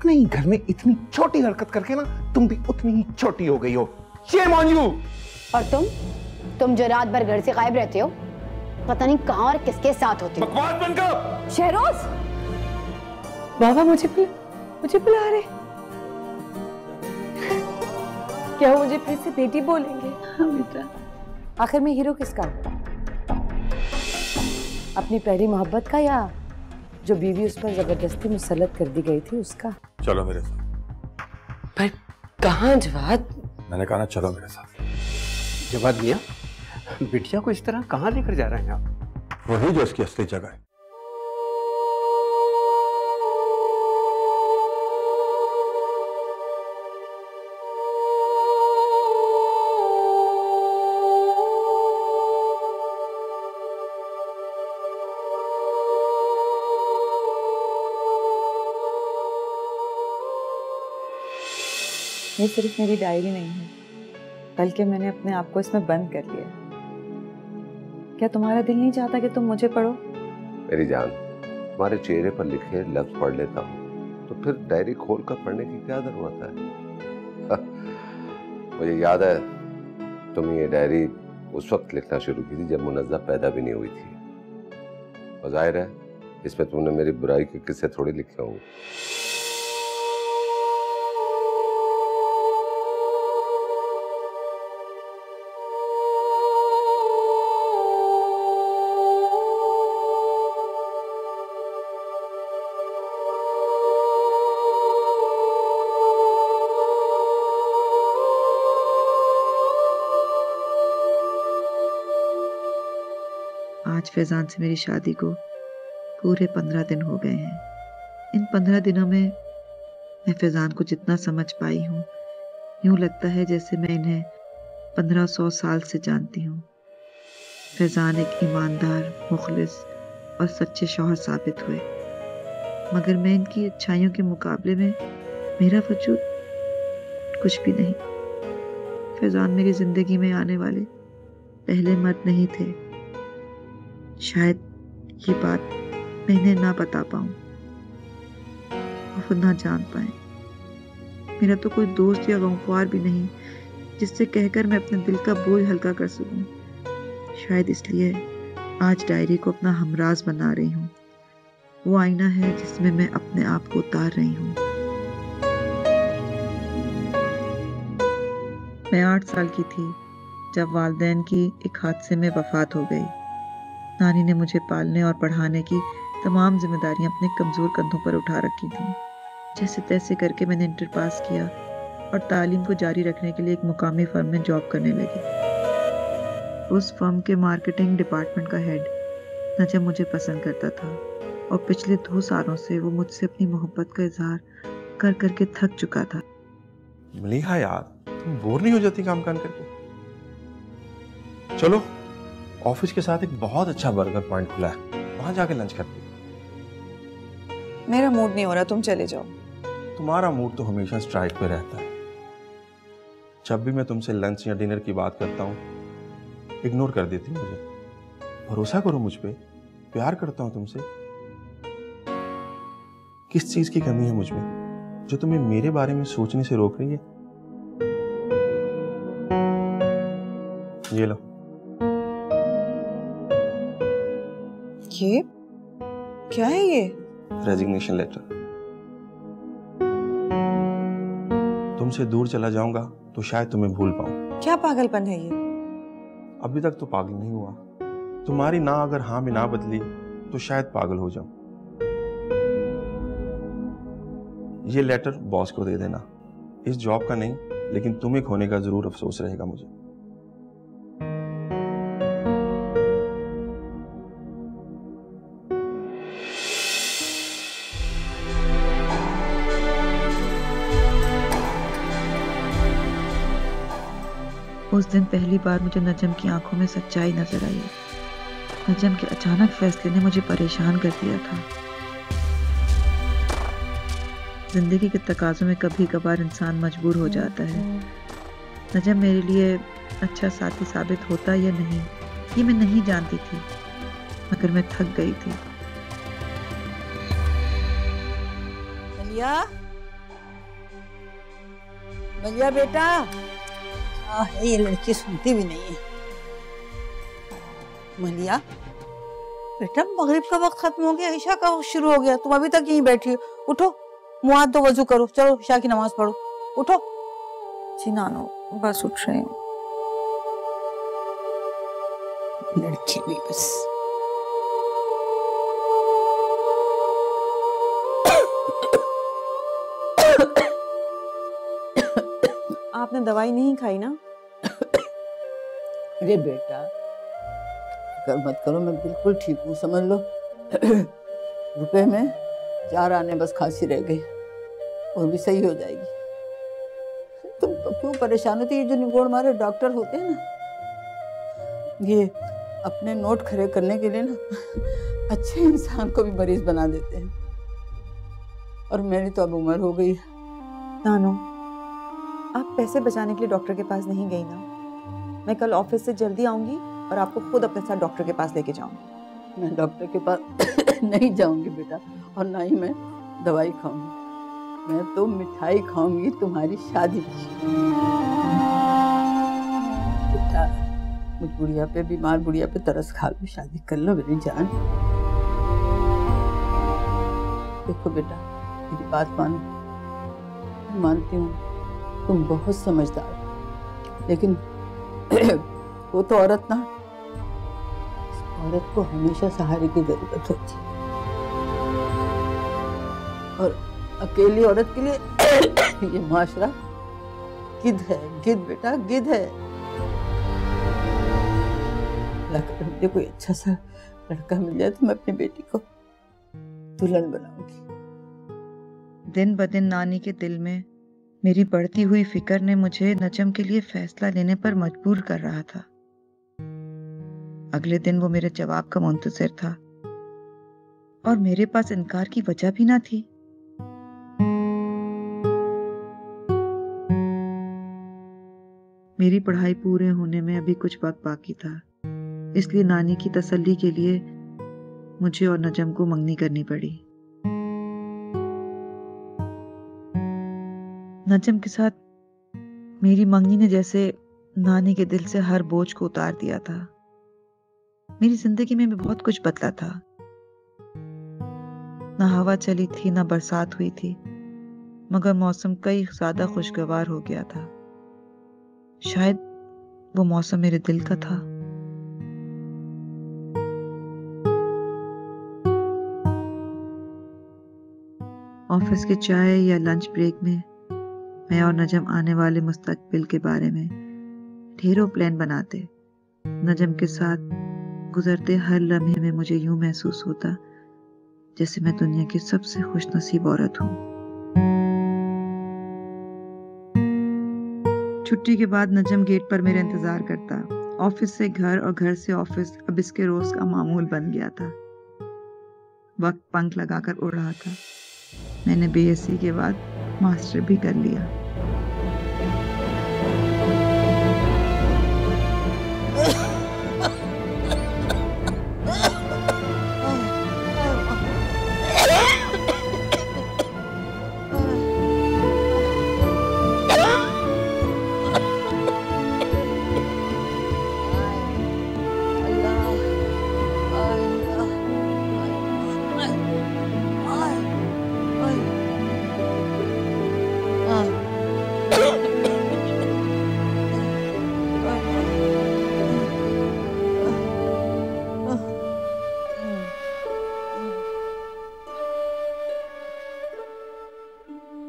अपने ही घर में इतनी छोटी हरकत करके ना तुम भी उतनी ही छोटी हो गई हो। Shame on you. और तुम जो रात भर घर से गायब रहते हो, पता नहीं कहां और किसके साथ होते हो। बकवास बंद कर। शहरोज, बाबा मुझे बुला रहे। क्या मुझे फिर से बेटी बोलेंगे? हाँ बेटा। आखिर में हीरो किसका? अपनी पहली मोहब्बत का, या जो बीवी उस पर जबरदस्ती मुसल्लत कर दी गई थी उसका? चलो मेरे साथ। पर कहाँ जवाद? मैंने कहा ना चलो मेरे साथ। जवाद मियां, बिटिया को इस तरह कहाँ लेकर जा रहे हैं आप? वही जो इसकी असली जगह है। ये सिर्फ मेरी डायरी नहीं है, बल्कि मैंने अपने आप को इसमें बंद कर लिया। क्या तुम्हारा दिल नहीं चाहता कि तुम मुझे पढ़ो? मेरी जान, तुम्हारे चेहरे पर लिखे लफ्ज पढ़ लेता हूँ, तो फिर डायरी खोल कर पढ़ने की क्या जरूरत है? मुझे याद है तुमने ये डायरी उस वक्त लिखना शुरू की थी जब मुनज़्ज़ा पैदा भी नहीं हुई थी। और जाहिर है इसमें तुमने मेरी बुराई के किस्से थोड़ी लिखे होंगे। आज फैजान से मेरी शादी को पूरे 15 दिन हो गए हैं। इन 15 दिनों में मैं फैजान को जितना समझ पाई हूँ, यूं लगता है जैसे मैं इन्हें 1500 साल से जानती हूँ। फैजान एक ईमानदार, मुखलिस और सच्चे शौहर साबित हुए, मगर मैं इनकी अच्छाइयों के मुकाबले में मेरा वजूद कुछ भी नहीं। फैजान मेरी जिंदगी में आने वाले पहले मर्द नहीं थे। शायद ये बात मैं इन्हें ना बता पाऊं और खुद ना जान पाए। मेरा तो कोई दोस्त या गमख्वार भी नहीं जिससे कहकर मैं अपने दिल का बोझ हल्का कर सकूं। शायद इसलिए आज डायरी को अपना हमराज बना रही हूँ। वो आईना है जिसमें मैं अपने आप को उतार रही हूँ। मैं 8 साल की थी जब वालिदैन की एक हादसे में वफात हो गई। नानी ने मुझे पालने और पढ़ाने की तमाम जिम्मेदारियां अपने कमज़ोर कंधों पर उठा रखी थीं। जैसे तैसे करके मैंने इंटर पास किया और तालीम को जारी रखने के लिए एक मुकामी फर्म में जॉब करने लगी। उस फर्म के मार्केटिंग डिपार्टमेंट का हेड नजम मुझे पसंद करता था और पिछले 2 सालों से वो मुझसे अपनी मोहब्बत का इजहार कर करके थक चुका था। मलीहा यार, तुम बोर नहीं हो जाती काम करके? चलो, ऑफिस के साथ एक बहुत अच्छा बर्गर पॉइंट खुला है, वहां जाके लंच करते हैं। मेरा मूड नहीं हो रहा, तुम चले जाओ। तुम्हारा मूड तो हमेशा स्ट्राइक पे रहता है। जब भी मैं तुमसे लंच या डिनर की बात करता हूँ, इग्नोर कर देती हो मुझे। भरोसा करो मुझ पे, प्यार करता हूँ तुमसे। किस चीज की कमी है मुझ में जो तुम्हें मेरे बारे में सोचने से रोक रही है? ये लो। ये क्या है? ये रेजिग्नेशन लेटर। तुमसे दूर चला जाऊंगा तो शायद तुम्हें भूल पाऊं। क्या पागलपन है ये? अभी तक तो पागल नहीं हुआ। तुम्हारी ना अगर हाँ में ना बदली तो शायद पागल हो जाऊं। ये लेटर बॉस को दे देना। इस जॉब का नहीं, लेकिन तुम्हें खोने का जरूर अफसोस रहेगा मुझे। उस दिन पहली बार मुझे नजम की आंखों में सच्चाई नजर आई। नजम के अचानक फैसले ने मुझे परेशान कर दिया था। जिंदगी के तकाजों में कभी कभार इंसान मजबूर हो जाता है। नजम मेरे लिए अच्छा साथी साबित होता या नहीं, ये मैं नहीं जानती थी, मगर मैं थक गई थी। अलिया, भैया बेटा, ये लड़की सुनती भी नहीं है। मलिया बेटा, मगरिब का वक्त खत्म हो गया, ईशा का वक्त शुरू हो गया, तुम अभी तक यहीं बैठी हो। उठो, मुंह हाथ धो, वजू करो, चलो ईशा की नमाज पढ़ो। उठो। जी नानो, बस उठ रही हूँ। लड़की भी बस। आपने दवाई नहीं खाई ना? अरे बेटा, फिक्र मत करो, मैं बिल्कुल ठीक हूँ, समझ लो। रुपए में 4 आने बस, खांसी रह गई, और भी सही हो जाएगी। तुम क्यों परेशान होती? ये जो निगोड़ मारे डॉक्टर होते हैं ना, ये अपने नोट खड़े करने के लिए ना अच्छे इंसान को भी मरीज बना देते हैं। और मेरी तो अब उम्र हो गई है। नानो, आप पैसे बचाने के लिए डॉक्टर के पास नहीं गई ना? मैं कल ऑफिस से जल्दी आऊंगी और आपको खुद अपने साथ डॉक्टर के पास लेके जाऊंगी। मैं डॉक्टर के पास नहीं जाऊंगी बेटा, और ना ही मैं दवाई खाऊंगी। मैं तो मिठाई खाऊंगी तुम्हारी शादी की। बेटा, मुझ बुढ़िया पे, बीमार बुढ़िया पे तरस खा लो, शादी कर लो मेरी जान। देखो बेटा, मेरी बात मानो। मैं मानती हूँ तुम बहुत समझदार हो, लेकिन वो तो औरत ना, औरत को हमेशा सहारे की जरूरत होती है, और अकेली औरत के लिए ये माशरा गिद्ध है। गिद्ध बेटा, गिद्ध है। मुझे कोई अच्छा सा लड़का मिल जाए तो मैं अपनी बेटी को दुल्हन बनाऊंगी। दिन ब दिन नानी के दिल में मेरी बढ़ती हुई फिक्र ने मुझे नजम के लिए फैसला लेने पर मजबूर कर रहा था। अगले दिन वो मेरे जवाब का मुंतजिर था, और मेरे पास इनकार की वजह भी ना थी। मेरी पढ़ाई पूरे होने में अभी कुछ वक्त बाकी था, इसलिए नानी की तसल्ली के लिए मुझे और नजम को मंगनी करनी पड़ी। नजम के साथ मेरी मंगनी ने जैसे नानी के दिल से हर बोझ को उतार दिया था। मेरी जिंदगी में भी बहुत कुछ बदला था। ना हवा चली थी, ना बरसात हुई थी, मगर मौसम कई ज्यादा खुशगवार हो गया था। शायद वो मौसम मेरे दिल का था। ऑफिस के चाय या लंच ब्रेक में मैं और नजम आने वाले मुस्तकबिल के बारे में ढेरों प्लान बनाते। नजम के साथ गुजरते हर लम्हे में मुझे यूं महसूस होता जैसे मैं दुनिया की सबसे खुशनसीब औरत हूं। छुट्टी के बाद नजम गेट पर मेरा इंतजार करता। ऑफिस से घर और घर से ऑफिस अब इसके रोज का मामूल बन गया था। वक्त पंख लगाकर उड़ रहा था। मैंने बीएससी के बाद मास्टर भी कर लिया।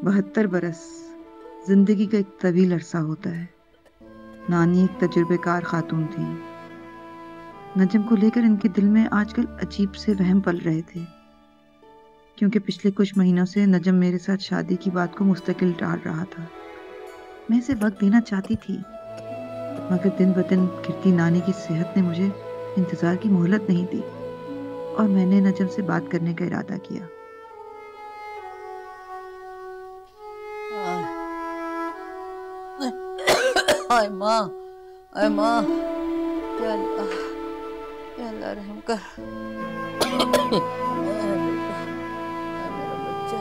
बहत्तर बरस जिंदगी का एक तवील अरसा होता है। नानी एक तजुर्बेकार खातून थी। नजम को लेकर इनके दिल में आजकल अजीब से वहम पल रहे थे, क्योंकि पिछले कुछ महीनों से नजम मेरे साथ शादी की बात को मुस्तकिल टाल रहा था। मैं इसे वक्त देना चाहती थी, मगर दिन ब दिन गिरती नानी की सेहत ने मुझे इंतजार की मोहलत नहीं दी, और मैंने नजम से बात करने का इरादा किया। आय माँ, आय माँ, या अल्लाह रहम कर। मेरा बच्चा।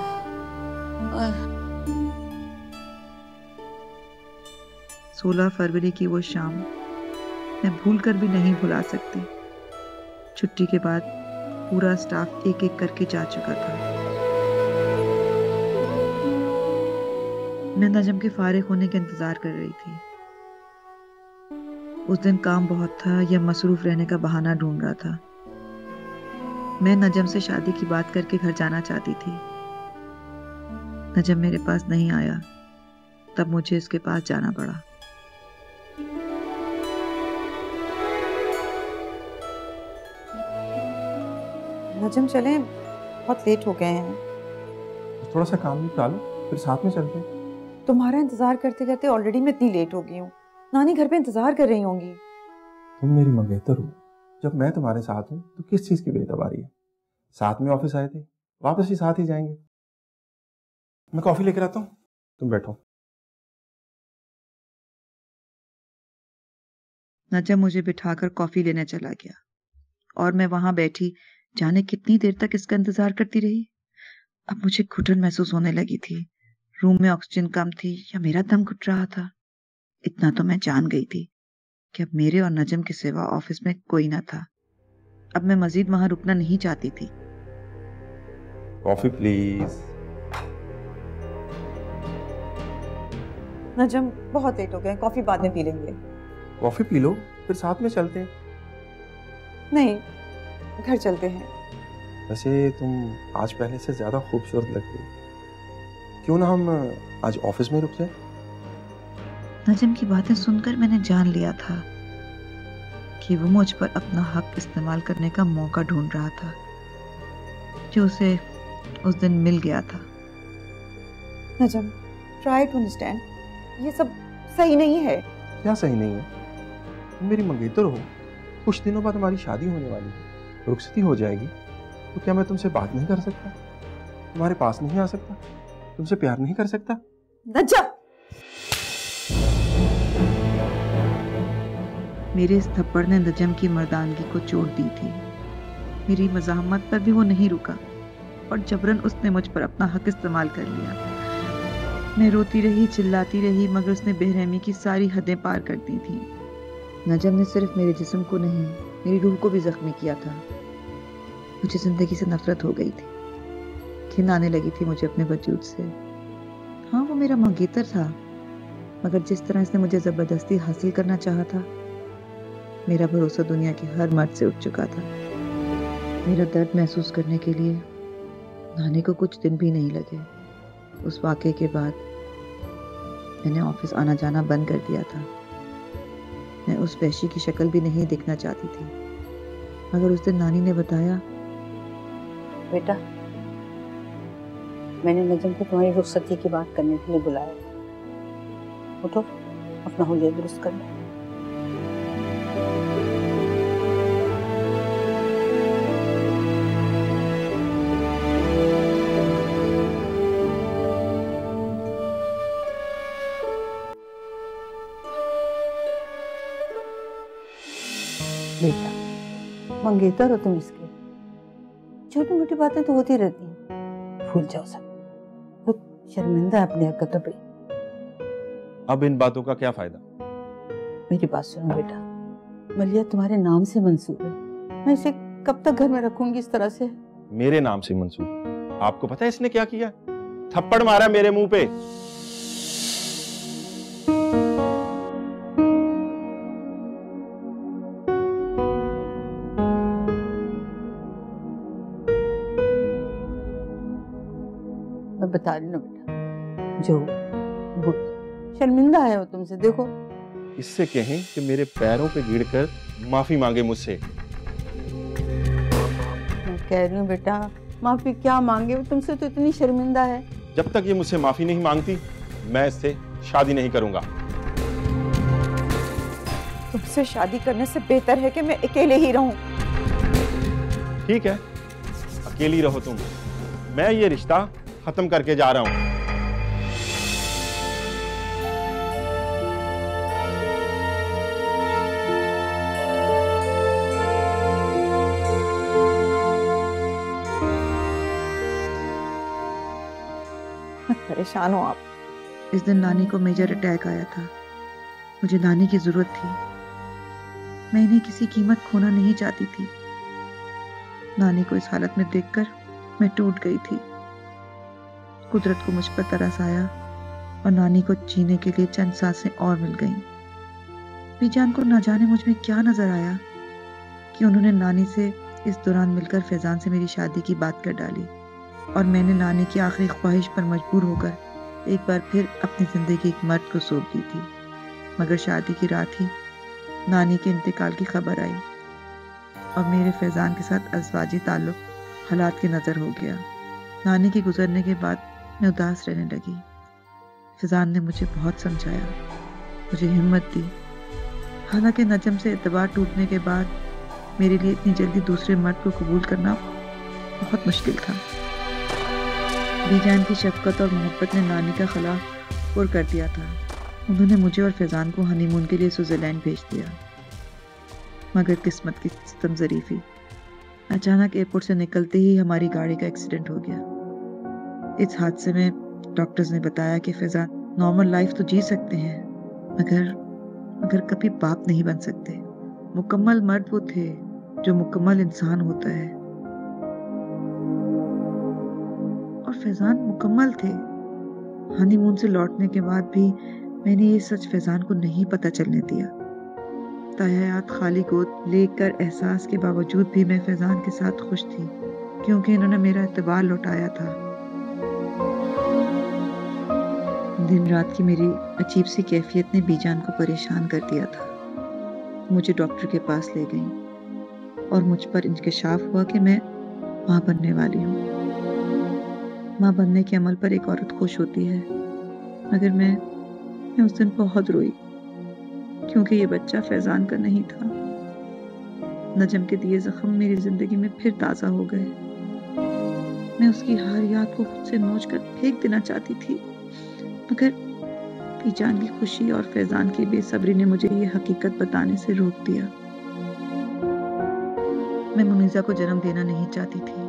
16 फरवरी की वो शाम मैं भूल कर भी नहीं भुला सकती। छुट्टी के बाद पूरा स्टाफ एक एक करके जा चुका था। मैं नजम के फारिग होने का इंतजार कर रही थी। उस दिन काम बहुत था या मसरूफ रहने का बहाना ढूंढ रहा था। मैं नजम से शादी की बात करके घर जाना चाहती थी। नजम मेरे पास नहीं आया, तब मुझे इसके पास जाना पड़ा। नजम चलें, बहुत लेट हो गए हैं। थोड़ा सा काम निपटा लो, फिर साथ में चलते हैं। तुम्हारा इंतजार करते करते ऑलरेडी मैं इतनी लेट हो गई हूँ। नानी घर पे इंतजार कर रही होंगी। तुम मेरी मंगेतर हो, जब मैं तुम्हारे साथ हूँ तो किस चीज की बेतबारी है। साथ में ऑफिस आए थे, वापस भी साथ ही जाएंगे। मैं कॉफी लेकर आता हूँ, तुम बैठो। नजम मुझे बिठाकर कॉफी लेने चला गया और मैं वहां बैठी जाने कितनी देर तक इसका इंतजार करती रही। अब मुझे घुटन महसूस होने लगी थी। रूम में ऑक्सीजन कम थी या मेरा दम घुट रहा था। इतना तो मैं जान गई थी कि अब मेरे और नजम के सिवा ऑफिस में कोई ना था। अब मैं मजीद वहां रुकना नहीं चाहती थी। Coffee please. नजम बहुत लेट हो गए, कॉफी बाद में पी लेंगे। कॉफी पी लो, फिर साथ में चलते हैं। नहीं, घर चलते हैं। वैसे तुम आज पहले से ज्यादा खूबसूरत लग रही हो। क्यों ना हम आज ऑफिस में रुक जाए? नजम की बातें सुनकर मैंने जान लिया था कि वो मुझ पर अपना हक इस्तेमाल करने का मौका ढूंढ रहा था, जो उसे उस दिन मिल गया था। नजम, ट्राई टू अंडरस्टैंड, ये सब सही नहीं है। क्या सही नहीं है? तुम मेरी मंगेतर हो, कुछ दिनों बाद हमारी शादी होने वाली है, रुखसती हो जाएगी, तो क्या मैं तुमसे बात नहीं कर सकता? तुम्हारे पास नहीं आ सकता? तुमसे प्यार नहीं कर सकता? नजम! मेरे इस थप्पड़ ने नजम की मर्दानगी को चोट दी थी। मेरी मज़ाहमत पर भी वो नहीं रुका और जबरन उसने मुझ पर अपना हक इस्तेमाल कर लिया। मैं रोती रही, चिल्लाती रही, मगर उसने बेरहमी की सारी हदें पार कर दी थी। नजम ने सिर्फ मेरे जिस्म को नहीं, मेरी रूह को भी जख्मी किया था। मुझे जिंदगी से नफरत हो गई थी, घिन आने लगी थी मुझे अपने वजूद से। हाँ, वो मेरा मंगेतर था, मगर जिस तरह इसने मुझे जबरदस्ती हासिल करना चाहा था, मेरा भरोसा दुनिया के हर मर्द से उठ चुका था। मेरा दर्द महसूस करने के लिए नानी को कुछ दिन भी नहीं लगे। उस वाक़े के बाद मैंने ऑफिस आना जाना बंद कर दिया था। मैं उस वहशी की शक्ल भी नहीं देखना चाहती थी, मगर उस दिन नानी ने बताया, बेटा, मैंने नजम को तुम्हारी रुखसती की बात करने के लिए बुलाया। उठो, अपना हुलिया दुरुस्त कर लो। बेटा, मंगेतर हो तुम इसके। छोटी मोटी बातें तो होती रहती हैं, भूल जाओ सब। वो शर्मिंदा है अपनी हरकतों पे। अब इन बातों का क्या फायदा? मेरी बात सुनो बेटा, मलिया तुम्हारे नाम से मंसूब है। मैं इसे कब तक घर में रखूंगी इस तरह से? मेरे नाम से मंसूब? आपको पता है इसने क्या किया? थप्पड़ मारा मेरे मुंह पे। मैं बता रही ना बेटा, जो वो शर्मिंदा है वो तुमसे। देखो, इससे कहें कि मेरे पैरों पे गिरकर माफी मांगे मुझसे। मैं कह रही हूँ बेटा, माफी क्या मांगे, वो तुमसे तो इतनी शर्मिंदा है। जब तक ये मुझसे माफी नहीं मांगती, मैं इससे शादी नहीं करूंगा। तुमसे शादी करने से बेहतर है कि मैं अकेले ही रहूं। ठीक है, अकेली रहो तुम, मैं ये रिश्ता खत्म करके जा रहा हूं। मत परेशान हो आप। इस दिन नानी को मेजर अटैक आया था। मुझे नानी की जरूरत थी। मैं इन्हें किसी कीमत खोना नहीं चाहती थी। नानी को इस हालत में देखकर मैं टूट गई थी। कुदरत को मुझ पर तरस आया और नानी को जीने के लिए चंद सांसें और मिल गईं। बीजान को न जाने मुझ में क्या नजर आया कि उन्होंने नानी से इस दौरान मिलकर फैजान से मेरी शादी की बात कर डाली और मैंने नानी की आखिरी ख्वाहिश पर मजबूर होकर एक बार फिर अपनी जिंदगी एक मर्द को सौंप दी थी। मगर शादी की रात ही नानी के इंतकाल की खबर आई और मेरे फैजान के साथ अज़वाजी ताल्लुक हालात के नज़र हो गया। नानी के गुजरने के बाद मैं उदास रहने लगी। फैजान ने मुझे बहुत समझाया, मुझे हिम्मत दी। हालांकि नजम से एतबार टूटने के बाद मेरे लिए इतनी जल्दी दूसरे मर्द को कबूल करना बहुत मुश्किल था। बीजान की शफकत और मोहब्बत ने नानी का खला पुर कर दिया था। उन्होंने मुझे और फैजान को हनीमून के लिए स्विट्जरलैंड भेज दिया। मगर किस्मत की सितम ज़रीफी, अचानक एयरपोर्ट से निकलते ही हमारी गाड़ी का एक्सीडेंट हो गया। इस हादसे में डॉक्टर्स ने बताया कि फैजान नॉर्मल लाइफ तो जी सकते हैं मगर कभी बाप नहीं बन सकते। मुकम्मल मर्द वो थे जो मुकम्मल इंसान होता है और फैजान मुकम्मल थे। हनीमून से लौटने के बाद भी मैंने ये सच फैजान को नहीं पता चलने दिया। ताहयात खाली गोद लेकर एहसास के बावजूद भी मैं फैजान के साथ खुश थी क्योंकि इन्होंने मेरा एतबार लौटाया था। दिन रात की मेरी अजीब सी कैफियत ने बीजान को परेशान कर दिया था। मुझे डॉक्टर के पास ले गई और मुझ पर इंकशाफ हुआ कि मैं माँ बनने वाली हूँ। माँ बनने के अमल पर एक औरत खुश होती है, मगर मैं उस दिन बहुत रोई क्योंकि ये बच्चा फैजान का नहीं था। नजम के दिए जख्म मेरी जिंदगी में फिर ताज़ा हो गए। मैं उसकी हर याद को खुद से नोच कर फेंक देना चाहती थी, मगर बीजान की खुशी और फैजान की बेसब्री ने मुझे ये हकीकत बताने से रोक दिया। मैं मुनीजा को जन्म देना नहीं चाहती थी,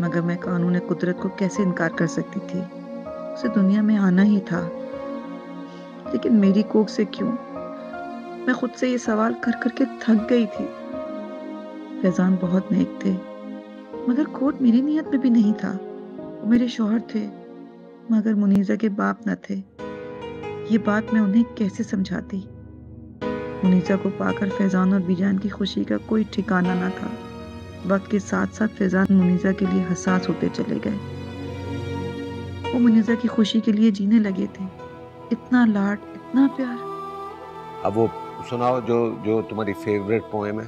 मगर मैं कानून कुदरत को कैसे इनकार कर सकती थी। उसे दुनिया में आना ही था, लेकिन मेरी कोख से क्यों? मैं खुद से ये सवाल कर करके थक गई थी। फैजान बहुत नेक थे, मगर खोट मेरी नीयत में भी नहीं था। वो मेरे शौहर थे, मगर मुनीजा के बाप न थे। ये बात मैं उन्हें कैसे समझाती? मुनीजा को पाकर फैजान और बीजान की खुशी का कोई ठिकाना न था। वक्त के साथ साथ फैजान मुनीजा के लिए हसास होते चले गए। वो मुनीजा की खुशी के लिए जीने लगे थे। इतना लाड, इतना प्यार। अब वो सुनाओ जो तुम्हारी फेवरेट पोएम है।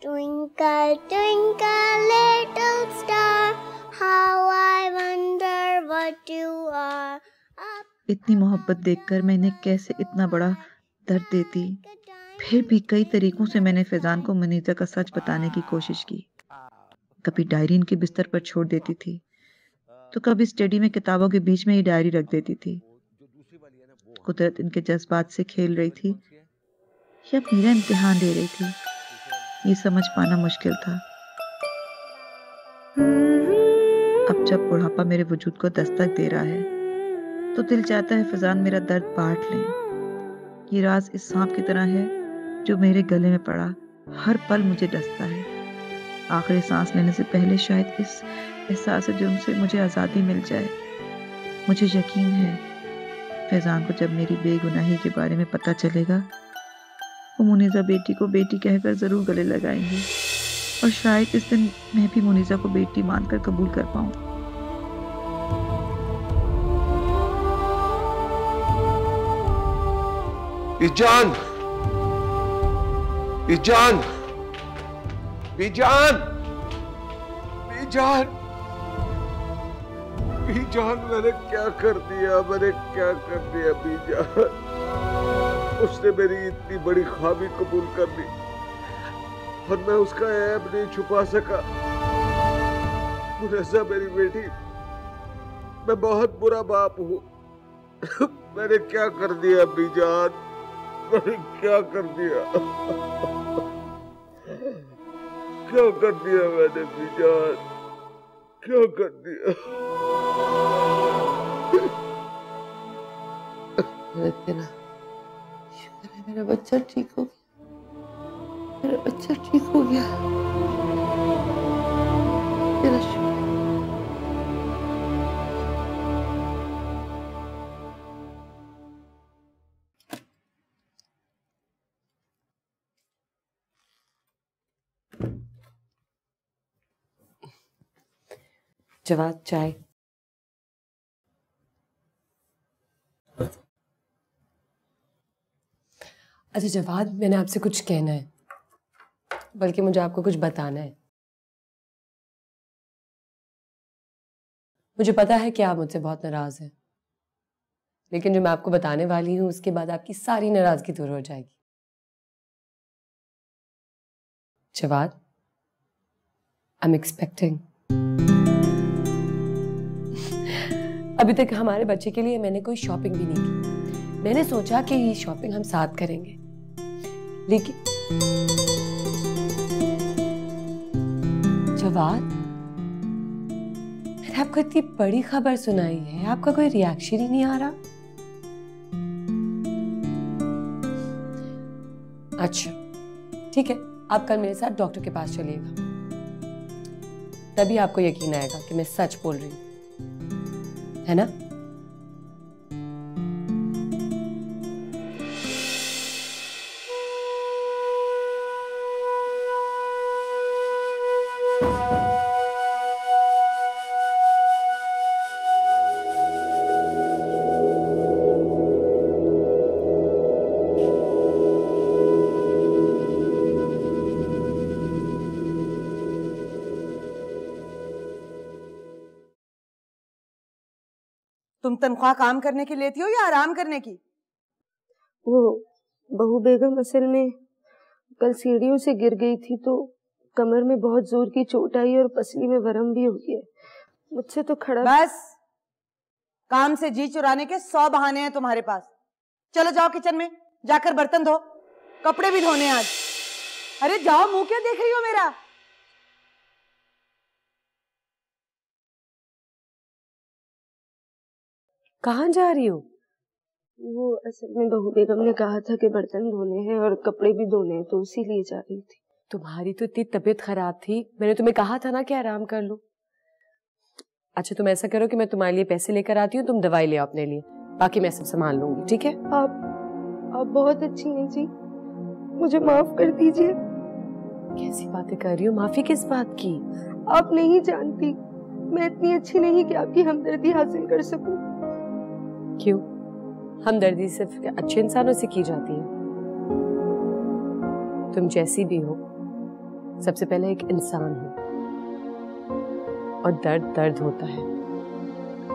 Twinkle, twinkle, little star, how I wonder what you are. इतनी मोहब्बत देखकर मैं इन्हें कैसे इतना बड़ा दर्द देती। फिर भी कई तरीकों से मैंने फैजान को मुनीजा का सच बताने की कोशिश की। कभी डायरी इनके बिस्तर पर छोड़ देती थी, तो कभी स्टडी में किताबों के बीच में ही डायरी रख देती थी। कुदरत इनके जज्बात से खेल रही थी या मेरा इम्तिहान ले रही थी, ये समझ पाना मुश्किल था। अब जब बुढ़ापा मेरे वजूद को दस्तक दे रहा है, तो दिल चाहता है फैजान मेरा दर्द बांट लें। ये राज इस सांप की तरह है जो मेरे गले में पड़ा हर पल मुझे डसता है। आखिरी सांस लेने से पहले शायद इस एहसास जुर्म से मुझे आज़ादी मिल जाए। मुझे यकीन है फैजान को जब मेरी बेगुनाही के बारे में पता चलेगा, वो मुनीजा बेटी को बेटी कहकर ज़रूर गले लगाएंगे और शायद इस दिन मैं भी मुनीजा को बेटी मानकर कबूल कर पाऊँ। बीजान, बीजान, बीजान, बीजान, बीजान, मैंने क्या कर दिया बीजान? उसने मेरी इतनी बड़ी ख्वाबी कबूल कर ली और मैं उसका ऐब नहीं छुपा सका। मुनीजा मेरी बेटी, मैं बहुत बुरा बाप हूँ। मैंने क्या कर दिया बीजान? मैंने क्या कर दिया? क्या कर दिया मैंने बीजान? क्या कर दिया? मेरा बच्चा ठीक हो गया, मेरा बच्चा ठीक हो गया। तेरा शुक्र। जवाद, चाय। अच्छा जवाद, मैंने आपसे कुछ कहना है, बल्कि मुझे आपको कुछ बताना है। मुझे पता है कि आप मुझसे बहुत नाराज हैं, लेकिन जो मैं आपको बताने वाली हूँ उसके बाद आपकी सारी नाराजगी दूर हो जाएगी। Jawad, I am expecting. अभी तक हमारे बच्चे के लिए मैंने कोई शॉपिंग भी नहीं की। मैंने सोचा कि ये शॉपिंग हम साथ करेंगे, लेकिन जवाद, मैंने आपको इतनी बड़ी खबर सुनाई है, आपका कोई रिएक्शन ही नहीं आ रहा। अच्छा ठीक है, आप कल मेरे साथ डॉक्टर के पास चलिएगा, तभी आपको यकीन आएगा कि मैं सच बोल रही हूँ, है ना? तुम तनख्वाह काम करने की लेती हो या आराम करने की? वो बहू बेगम असल में कल सीढ़ियों से गिर गई थी तो कमर में बहुत जोर की चोट आई और पसली में वरम भी हो गया। मुझसे तो खड़ा। बस, काम से जी चुराने के 100 बहाने हैं तुम्हारे पास। चलो जाओ किचन में जाकर बर्तन धो, कपड़े भी धोने आज। अरे जाओ, मुंह क्या देख रही हो मेरा? कहाँ जा रही हो? वो असल में बहू बेगम ने कहा था कि बर्तन धोने हैं और कपड़े भी धोने हैं, तो उसी लिए जा रही थी। तुम्हारी तो इतनी तबीयत खराब थी, मैंने तुम्हें कहा था ना कि आराम कर लो। अच्छा तुम ऐसा करो कि मैं तुम्हारे लिए पैसे लेकर आती हूँ, तुम दवाई ले आओ अपने लिए, बाकी मैं सब संभाल लूंगी, ठीक है? आप बहुत अच्छी हैं जी, मुझे माफ कर दीजिए। कैसी बातें कर रही हो? माफी किस बात की? आप नहीं जानती, मैं इतनी अच्छी नहीं कि आपकी हमदर्दी हासिल कर सकूं। क्यों? हमदर्दी सिर्फ अच्छे इंसानों से की जाती है। तुम जैसी भी हो, सबसे पहले एक इंसान हो, और दर्द दर्द होता है,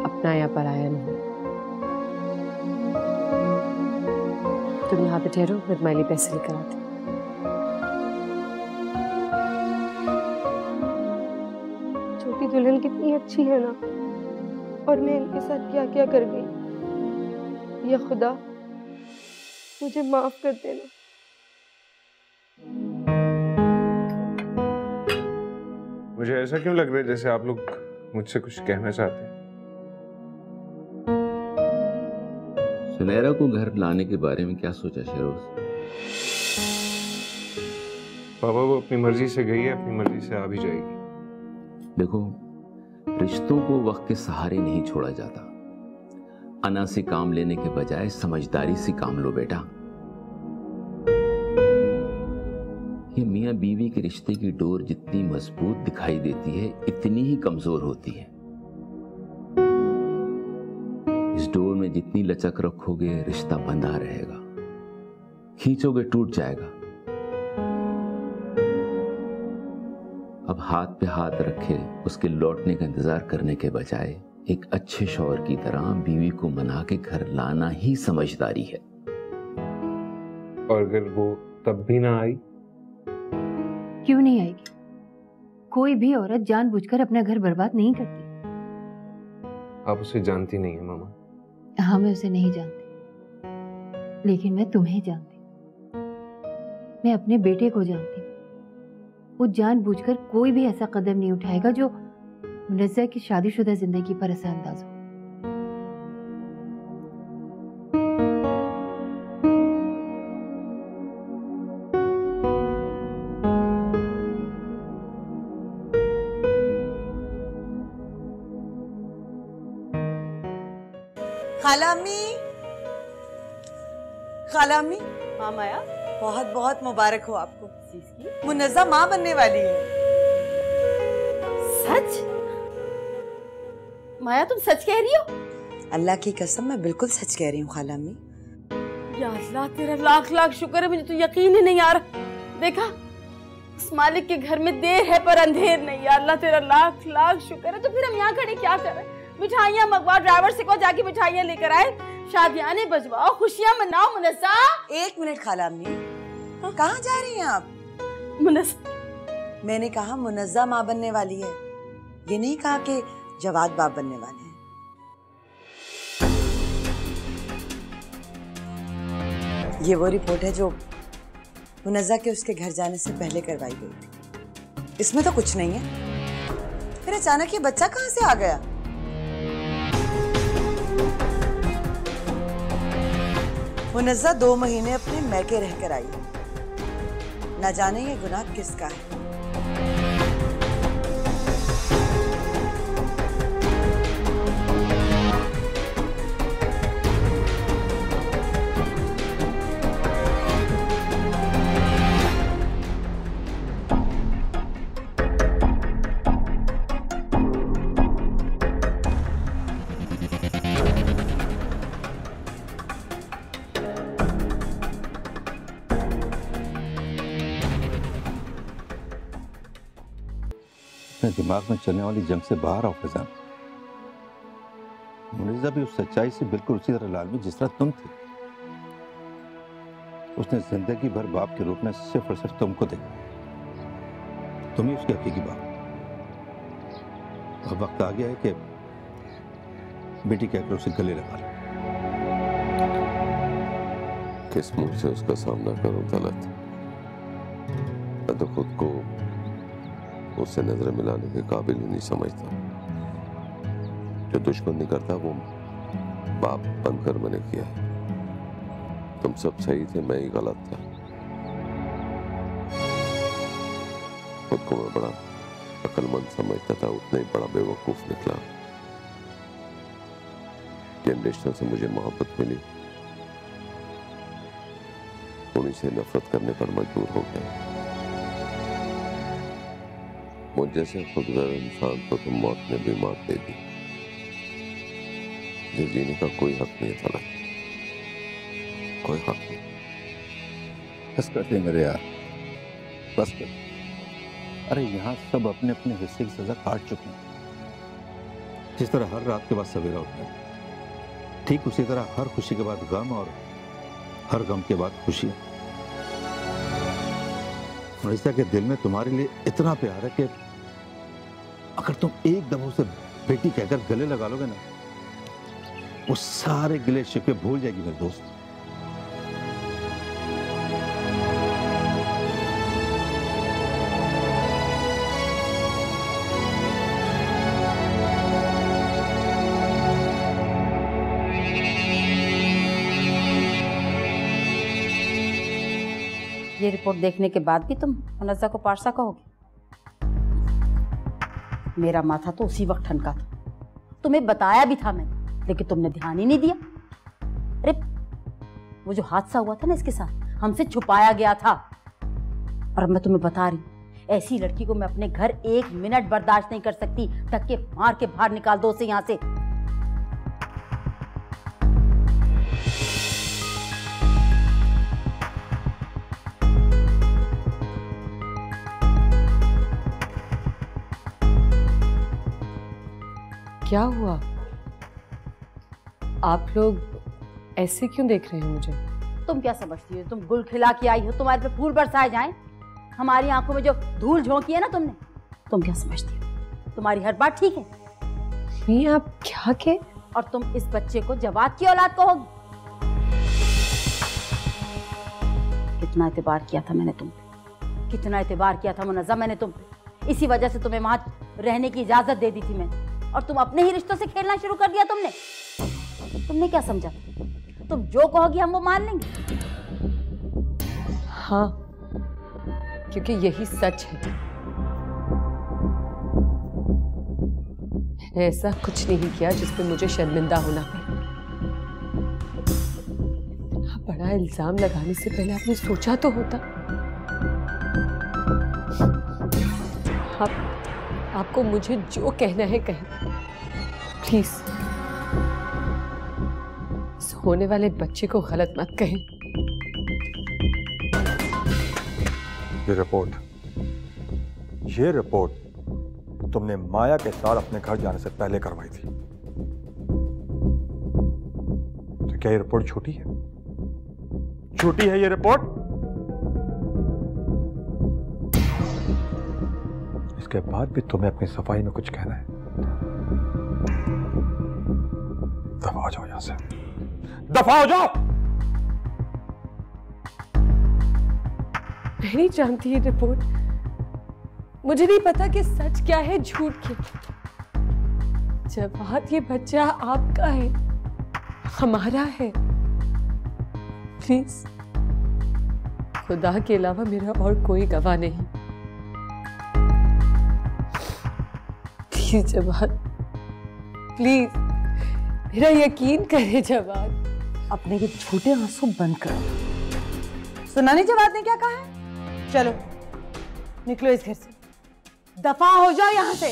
अपना या पराया नहीं। तुम यहाँ पे ठहरो, मैं तुम्हारे लिए पैसे लेकर आती हूँ। छोटी दुल्हन कितनी अच्छी है ना, और मैं इनके साथ क्या क्या कर गई। या खुदा, मुझे माफ कर देना। मुझे ऐसा क्यों लग रहा है जैसे आप लोग मुझसे कुछ कहना चाहते हैं? सुनैरा को घर लाने के बारे में क्या सोचा शेरोज? पापा वो अपनी मर्जी से गई है, अपनी मर्जी से आ भी जाएगी। देखो, रिश्तों को वक्त के सहारे नहीं छोड़ा जाता। अना से काम लेने के बजाय समझदारी से काम लो बेटा। ये मियां बीवी के रिश्ते की डोर जितनी मजबूत दिखाई देती है, इतनी ही कमजोर होती है। इस डोर में जितनी लचक रखोगे, रिश्ता बंधा रहेगा। खींचोगे टूट जाएगा। अब हाथ पे हाथ रखे उसके लौटने का इंतजार करने के बजाय एक अच्छे शौहर की तरह बीवी को मना के घर लाना ही समझदारी है। और अगर वो तब भी ना आई? क्यों नहीं आएगी? कोई भी औरत जानबूझकर अपना घर बर्बाद नहीं करती। आप उसे जानती नहीं है मामा। हाँ, मैं उसे नहीं जानती, लेकिन मैं तुम्हें जानती हूँ। मैं अपने बेटे को जानती हूँ। वो जानबूझकर कोई भी ऐसा कदम नहीं उठाएगा जो मुनज़्ज़ा की शादीशुदा जिंदगी पर असरअंदाज हो। खाला अम्मी, खाला अम्मी। हाँ माया, बहुत बहुत मुबारक हो आपको, मुनज़्ज़ा माँ बनने वाली है। सच? माया तुम सच कह रही हो? अल्लाह की कसम मैं बिल्कुल सच कह रही हूँ खाला अम्मी। या अल्लाह तेरा लाख लाख शुक्र है, मुझे तो यकीन ही नहीं आ रहा। देखा, उस मालिक के घर में देर है पर अंधेर नहीं। या अल्लाह तेरा लाख लाख शुक्र है। तो फिर हम यहाँ खड़े क्या कर रहे हैं? मिठाइयाँ मंगवाओ, ड्राइवर से कहो जाके मिठाइयाँ लेकर आए, शादियाने बजवाओ, खुशियाँ मनाओ। मुनज़्ज़ा, 1 मिनट खाला अम्मी, कहाँ जा रही हैं आप? मुनज़्ज़ा, मैंने कहा मुनज़्ज़ा माँ बनने वाली है, ये नहीं कहा कि जवाद बाप बनने वाले हैं। ये वो रिपोर्ट है जो मुनज़्ज़ा के उसके घर जाने से पहले करवाई गई थी। इसमें तो कुछ नहीं है, फिर अचानक ये बच्चा कहाँ से आ गया? मुनज़्ज़ा 2 महीने अपने मैके रहकर आई है, न जाने ये गुनाह किसका है। अपने दिमाग में चलने वाली जंग से बाहर आओ फैजान। मुनज़्ज़ा भी उस सच्चाई से बिल्कुल उसी तरह लालमी जिस तरह तुम थे। उसने जिंदगी भर बाप के रूप में सिर्फ और सिर्फ तुमको देखा, तुम ही उसकी हकीकी बाप। अब वक्त आ गया है कि बेटी कहकर उसे गले लगा लो। किस मुंह से उसका सामना करूं तलत? मैं तो खुद को उससे नजर मिलाने के काबिल ही नहीं समझता। जो दुश्मनी करता वो बाप बनकर मैंने किया है। तुम सब सही थे, मैं ही गलत था। खुद को मैं बड़ा अक्लमंद समझता था, उतना ही बड़ा बेवकूफ निकला। जिन रिश्तों से मुझे मोहब्बत मिली उन्हीं से नफरत करने पर मजबूर हो गया। मुझ जैसे खुदगर्ज इंसान को तुम मौत ने भी मार दे दी। मुझे जीने का कोई हक नहीं था, कोई हक नहीं। बस कर दे मेरे यार, बस कर। अरे यहाँ सब अपने अपने हिस्से की सजा काट चुके हैं। जिस तरह हर रात के बाद सवेरा होता है, ठीक उसी तरह हर खुशी के बाद गम और हर गम के बाद खुशी। मुनज़्ज़ा के दिल में तुम्हारे लिए इतना प्यार है कि अगर तुम एक दफा उसे बेटी कहकर गले लगा लोगे ना, वो सारे गिले शिकवे भूल जाएगी मेरे दोस्त। ये रिपोर्ट देखने के बाद भी तुम मुनज़्ज़ा को पारसा कहोगे? मेरा माथा तो उसी वक्त ठनका था। तुम्हें बताया भी था मैंने, लेकिन तुमने ध्यान ही नहीं दिया। अरे वो जो हादसा हुआ था ना इसके साथ, हमसे छुपाया गया था। और अब मैं तुम्हें बता रही हूँ, ऐसी लड़की को मैं अपने घर 1 मिनट बर्दाश्त नहीं कर सकती। धक्के मार के बाहर निकाल दो उसे यहाँ से। क्या हुआ? आप लोग ऐसे क्यों देख रहे हैं मुझे? तुम क्या समझती हो, तुम गुल खिला के आई हो, तुम्हारे पे फूल बरसाए जाएं? हमारी आंखों में जो धूल झोंकी है ना तुमने, तुम क्या समझती हो तुम्हारी हर बात ठीक है? नहीं, आप क्या के? और तुम इस बच्चे को जवाद की औलाद कहोगी? कितना एतबार किया था मैंने तुम पे, कितना एतबार किया था मुनज़्ज़ा मैंने तुम पे। इसी वजह से तुम्हें वहां रहने की इजाजत दे दी थी मैंने, और तुम अपने ही रिश्तों से खेलना शुरू कर दिया तुमने। तुमने क्या समझा? तुम जो कहोगी हम वो मान लेंगे। हाँ, क्योंकि यही सच है। मैंने ऐसा कुछ नहीं किया जिस पे मुझे शर्मिंदा होना पड़े। यहाँ इल्जाम लगाने से पहले आपने सोचा तो होता। आपको मुझे जो कहना है कहें, प्लीज। इस होने वाले बच्चे को गलत मत कहें। ये रिपोर्ट तुमने माया के साथ अपने घर जाने से पहले करवाई थी। तो क्या ये रिपोर्ट झूठी है? झूठी है ये रिपोर्ट? इसके बाद भी तुम्हें अपनी सफाई में कुछ कहना है? दफा हो जाओ यहां से, दफा हो जाओ। मैं नहीं जानती ये रिपोर्ट। मुझे नहीं पता कि सच क्या है झूठ क्या। जवाद, ये बच्चा आपका है, हमारा है। प्लीज, खुदा के अलावा मेरा और कोई गवाह नहीं। प्लीज जवाद, प्लीज मेरा यकीन करे जवाद। अपने ये छोटे आंसू बंद करो। सुना नहीं जवाद ने क्या कहा है? चलो निकलो इस घर से, दफा हो जाओ यहां से।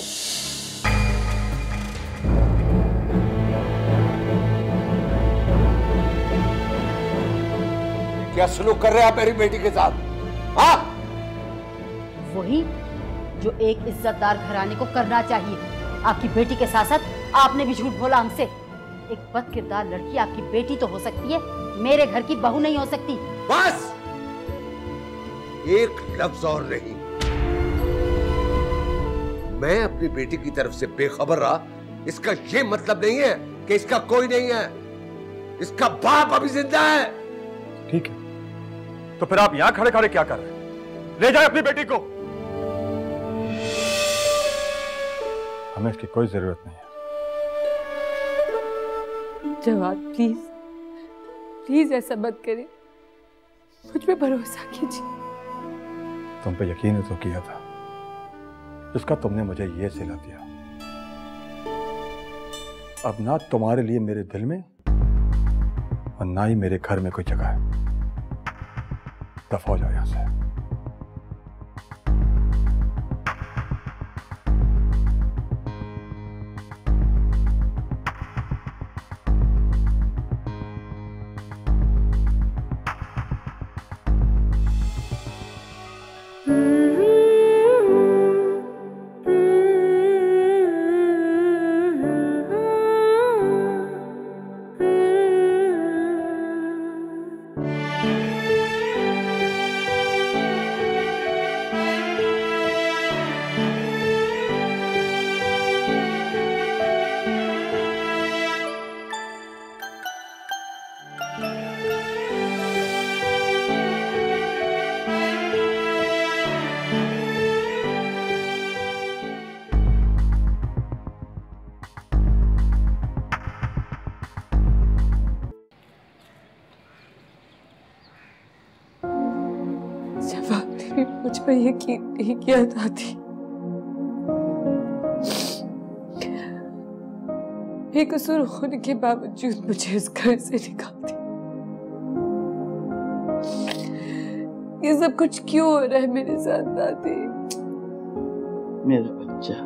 क्या सलूक कर रहे हैं आप मेरी बेटी के साथ? हाँ? वही जो एक इज्जतदार घराने को करना चाहिए। आपकी बेटी के साथ साथ आपने भी झूठ बोला हमसे। एक बदकिरदार लड़की आपकी बेटी तो हो सकती है, मेरे घर की बहू नहीं हो सकती। बस एक लफ्ज और नहीं। मैं अपनी बेटी की तरफ से बेखबर रहा, इसका ये मतलब नहीं है कि इसका कोई नहीं है। इसका बाप अभी जिंदा है। ठीक है, तो फिर आप यहां खड़े खड़े क्या कर रहे हैं? ले जाए अपनी बेटी को। हमें इसकी कोई जरूरत नहीं है। जवाद, प्लीज प्लीज ऐसा मत करें, मुझ पे भरोसा कीजिए। तुम पे यकीन ही तो किया था, इसका तुमने मुझे ये सिला दिया। अब ना तुम्हारे लिए मेरे दिल में और ना ही मेरे घर में कोई जगह है। दफा हो जाओ यहां से। मुझ पर यकीन नहीं किया दादी। बेकसूर होने के बावजूद मुझे इस घर से निकाल दिया। ये सब कुछ क्यों हो रहा है मेरे साथ दादी? मेरा बच्चा,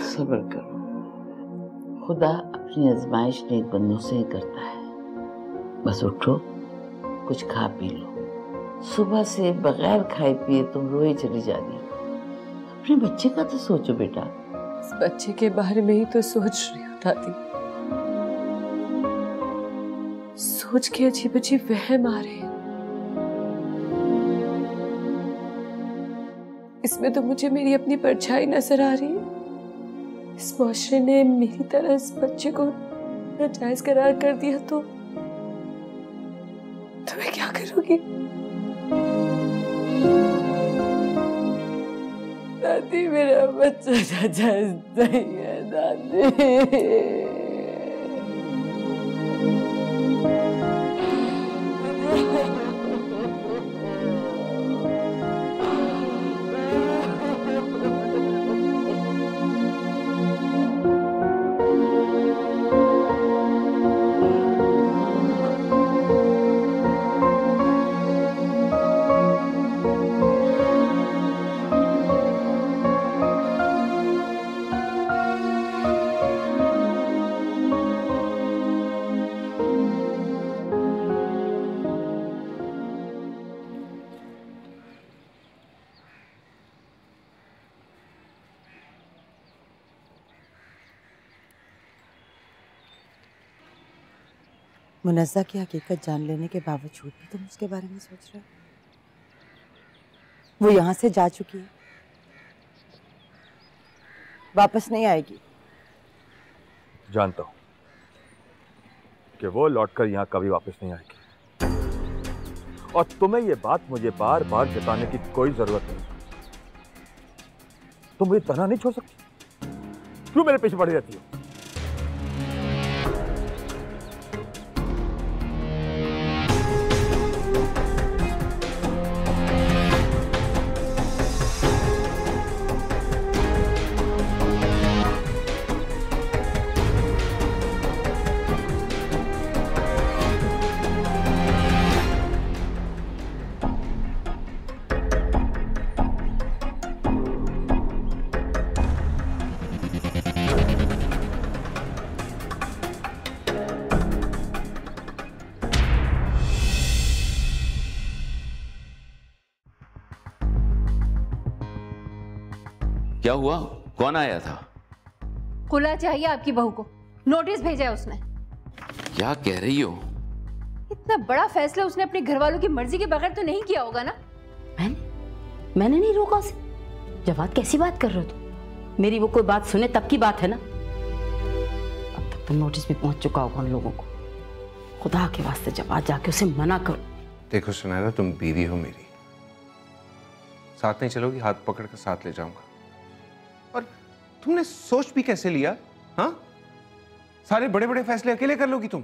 सब्र करो। खुदा अपनी आजमाइश नेक बंदों से ही करता है। बस उठो, कुछ खा पी लो। सुबह से बगैर खाए पिए तुम रोए चली जा रही हो। अपने बच्चे का तो सोचो बेटा। इस बच्चे के बारे में ही तो सोच रही हूँ दादी। सोच के अजीब अजीब वहम आ रहे हैं। इसमें तो मुझे मेरी अपनी परछाई नजर आ रही है। इस मुआशरे ने मेरी तरह इस बच्चे को नाजायज करार कर दिया तो मैं क्या करूंगी? दादी, मेरा बच्चा नाजायज नहीं है दादी। मुनज़्ज़ा की हकीकत जान लेने के बावजूद भी तुम उसके बारे में सोच रहे हो? वो यहाँ से जा चुकी है, वापस नहीं आएगी। जानता हूँ कि वो लौटकर यहाँ कभी वापस नहीं आएगी, और तुम्हें ये बात मुझे बार बार जताने की कोई जरूरत नहीं। तुम मुझे तन्हा नहीं छोड़ सकती, क्यों मेरे पीछे पड़ी रहती हो? क्या हुआ? कौन आया था? खुला चाहिए आपकी बहू को, नोटिस भेजा है उसने। क्या कह रही हो? इतना बड़ा फैसला उसने अपने घर वालों की मर्जी के बगैर तो नहीं किया होगा ना? मैंने नहीं रोका उसे। जवाद कैसी बात कर रहे हो तुम? मेरी वो कोई बात सुने तब की बात है ना। अब तक तो नोटिस भी पहुंच चुका होगा उन लोगों को। खुदा के वास्ते जवाद जाके उसे मना करो। देखो सुनैरा, तुम बीवी हो मेरी, साथ नहीं चलोगी? हाथ पकड़ कर साथ ले जाऊंगा। और तुमने सोच भी कैसे लिया? हाँ, सारे बड़े बड़े फैसले अकेले कर लोगी तुम?